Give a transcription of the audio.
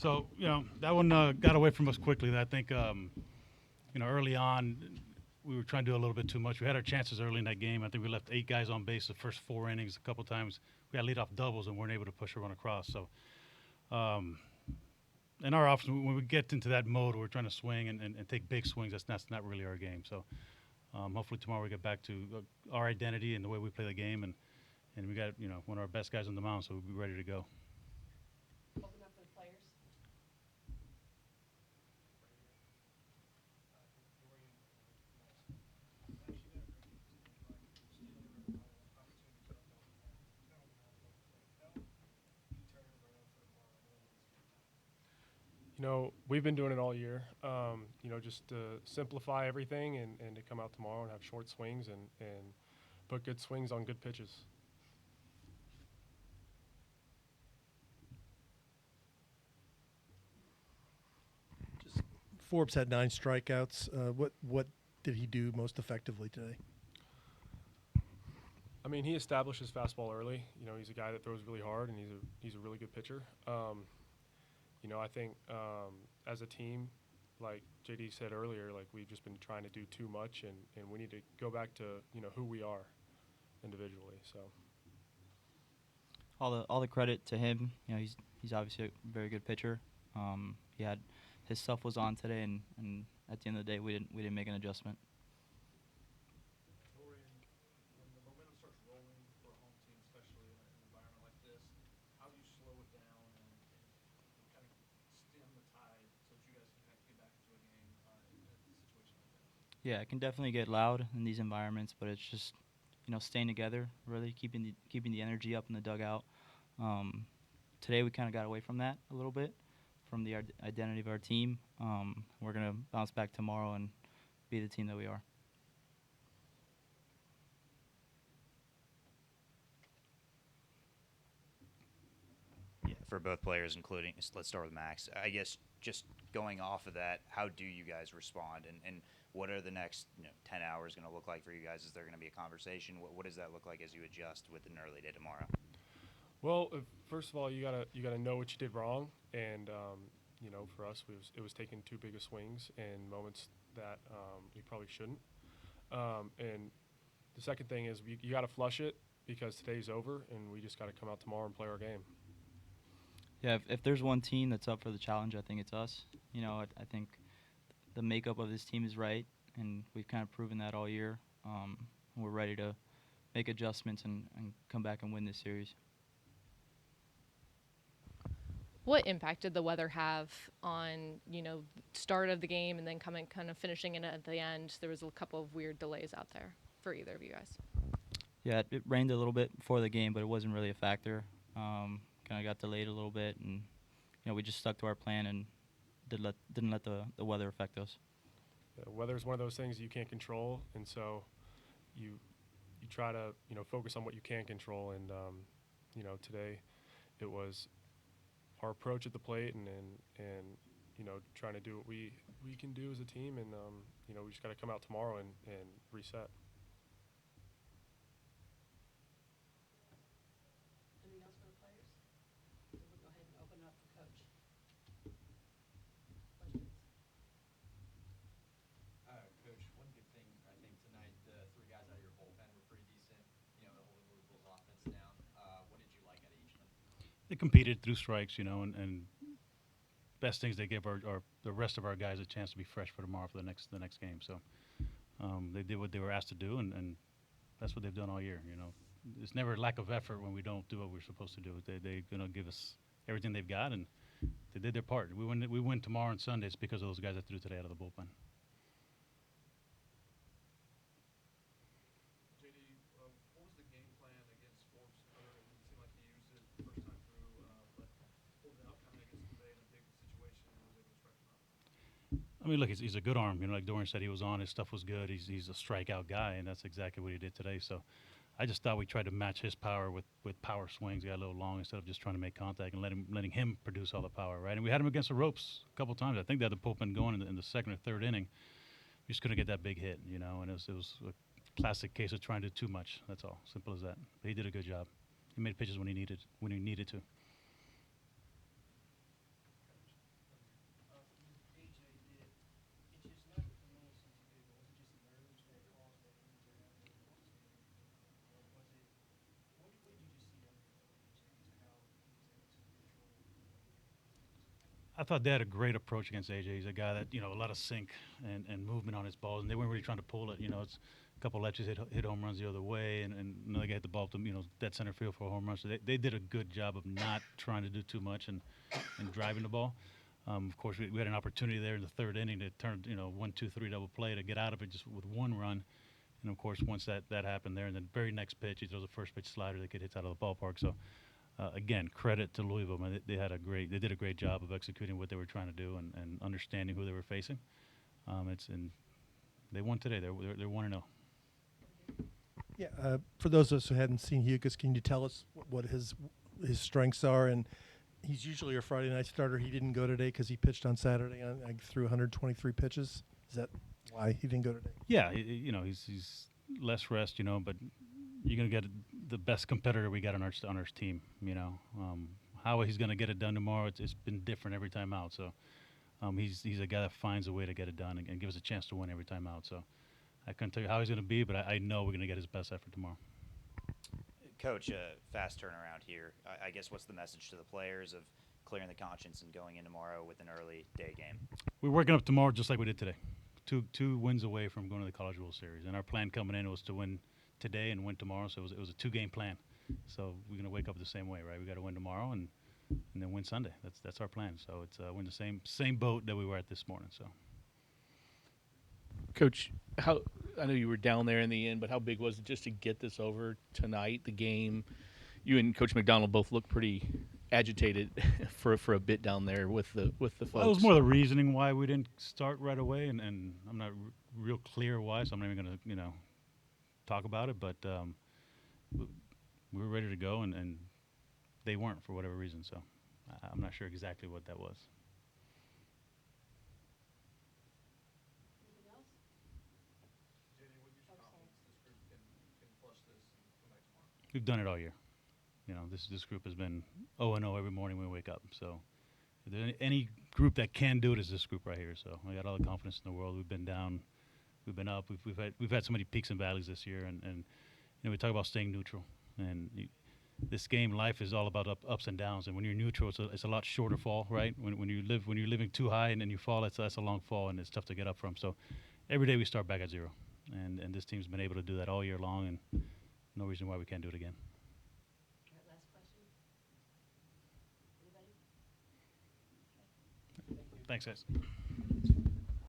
So, that one got away from us quickly. I think, early on, we were trying to do a little bit too much. We had our chances early in that game. I think we left 8 guys on base the first 4 innings. A couple times we had leadoff doubles and weren't able to push a run across. So, um, in our offense, when we get into that mode, we're trying to swing and take big swings. That's not really our game. So, hopefully tomorrow we get back to our identity and the way we play the game. And we got, one of our best guys on the mound, so we'll be ready to go. Open up for the players. We've been doing it all year, just to simplify everything and to come out tomorrow and have short swings and put good swings on good pitches. Forbes had 9 strikeouts. What did he do most effectively today? I mean, he established his fastball early. He's a guy that throws really hard, and he's a really good pitcher. I think as a team, like JD said earlier, like we've just been trying to do too much, and we need to go back to who we are individually. So all the credit to him. He's obviously a very good pitcher. He had his stuff was on today, and at the end of the day, we didn't make an adjustment. Dorian, when the momentum starts rolling for a home team, especially in an environment like this, how do you slow it down and kind of stem the tide so that you guys can kind of get back into a game in a situation like that? Yeah, it can definitely get loud in these environments, but it's just staying together, really keeping the energy up in the dugout. Today we kind of got away from that a little bit, from the identity of our team. We're gonna bounce back tomorrow and be the team that we are. Yeah, for both players, including, let's start with Max. I guess just going off of that, how do you guys respond, and what are the next 10 hours going to look like for you guys? Is there going to be a conversation? What does that look like as you adjust with an early day tomorrow? Well, first of all, you gotta know what you did wrong, and for us, it was taking too big of swings in moments that we probably shouldn't. And the second thing is you got to flush it because today's over, and we just got to come out tomorrow and play our game. Yeah, if there's one team that's up for the challenge, I think it's us. I think the makeup of this team is right, and we've kind of proven that all year. We're ready to make adjustments and come back and win this series. What impact did the weather have on, start of the game and then kind of finishing it at the end? There was a couple of weird delays out there for either of you guys. Yeah, it rained a little bit before the game, but it wasn't really a factor. Kind of got delayed a little bit, and we just stuck to our plan and didn't let the weather affect us. Yeah, weather is one of those things you can't control, and so you try to focus on what you can control. And today it was our approach at the plate and trying to do what we can do as a team, and we just got to come out tomorrow and reset. Anything else for the players? We'll go ahead and open it up for Coach. Questions? Coach, one good thing I think tonight, the 3 guys out of your bullpen were pretty decent, holding Louisville's offense down. What did you like out of each of them? They competed through strikes, and best things they give are the rest of our guys a chance to be fresh for tomorrow for the next game. So they did what they were asked to do, and that's what they've done all year. It's never a lack of effort when we don't do what we're supposed to do. They're gonna give us everything they've got, and they did their part. We win tomorrow and Sunday. It's because of those guys that threw today out of the bullpen. JD, what was the game plan against Forbes? It seemed like he used it the first time through, but pulled it out kind of against today in a big situation and was able to strike him out. I mean, look, he's a good arm. Like Dorian said, he was on. His stuff was good. He's a strikeout guy, and that's exactly what he did today. So I just thought we tried to match his power with power swings. He got a little long instead of just trying to make contact and letting him produce all the power, right? And we had him against the ropes a couple times. I think they had the bullpen going in the second or third inning. We just couldn't get that big hit, and it was a classic case of trying to do too much. That's all. Simple as that. But he did a good job. He made pitches when he needed to. I thought they had a great approach against AJ. He's a guy that, a lot of sink and movement on his balls, and they weren't really trying to pull it. It's a couple of Lepches hit home runs the other way, and another guy hit the ball to, dead center field for a home run. So they did a good job of not trying to do too much and driving the ball. Of course, we had an opportunity there in the third inning to turn, 1-2-3 double play to get out of it just with one run. And, of course, once that happened there, and then very next pitch, he throws a first pitch slider that hits out of the ballpark. So, again, credit to Louisville. Man, they did a great job of executing what they were trying to do and understanding who they were facing. And they won today. They're 1-0. Yeah. For those of us who hadn't seen Hugas, can you tell us what his strengths are? And he's usually a Friday night starter. He didn't go today because he pitched on Saturday and threw 123 pitches. Is that why he didn't go today? Yeah, he's less rest, but you're going to get the best competitor we got on our team. How he's going to get it done tomorrow, it's been different every time out. So he's a guy that finds a way to get it done and give us a chance to win every time out. So I couldn't tell you how he's going to be, but I know we're going to get his best effort tomorrow. Coach, fast turnaround here. I guess what's the message to the players of clearing the conscience and going in tomorrow with an early day game? We're working up tomorrow just like we did today. Two wins away from going to the College World Series, and our plan coming in was to win today and win tomorrow. So it was a 2-game plan. So we're going to wake up the same way, right? We got to win tomorrow and then win Sunday. That's our plan. So it's we're in the same boat that we were at this morning. So, Coach, I know you were down there in the end, but how big was it just to get this over tonight? The game, you and Coach McDonald both looked pretty agitated for a bit down there with the folks. Well, it was more the reasoning why we didn't start right away, and I'm not real clear why, so I'm not even going to talk about it. But we were ready to go, and they weren't for whatever reason. So I'm not sure exactly what that was. Anything else? JD, what gives you confidence this group can flush this and come back tomorrow? We've done it all year. This group has been 0-0 every morning when we wake up. So if there's any group that can do it, is this group right here. So I got all the confidence in the world. We've been down, we've been up. We've had so many peaks and valleys this year, and we talk about staying neutral. And this game, life is all about ups and downs. And when you're neutral, it's a lot shorter fall, right? When you're living too high and then you fall, that's a long fall, and it's tough to get up from. So every day we start back at zero, and this team's been able to do that all year long, and no reason why we can't do it again. All right, last question. Anybody? Thanks, guys.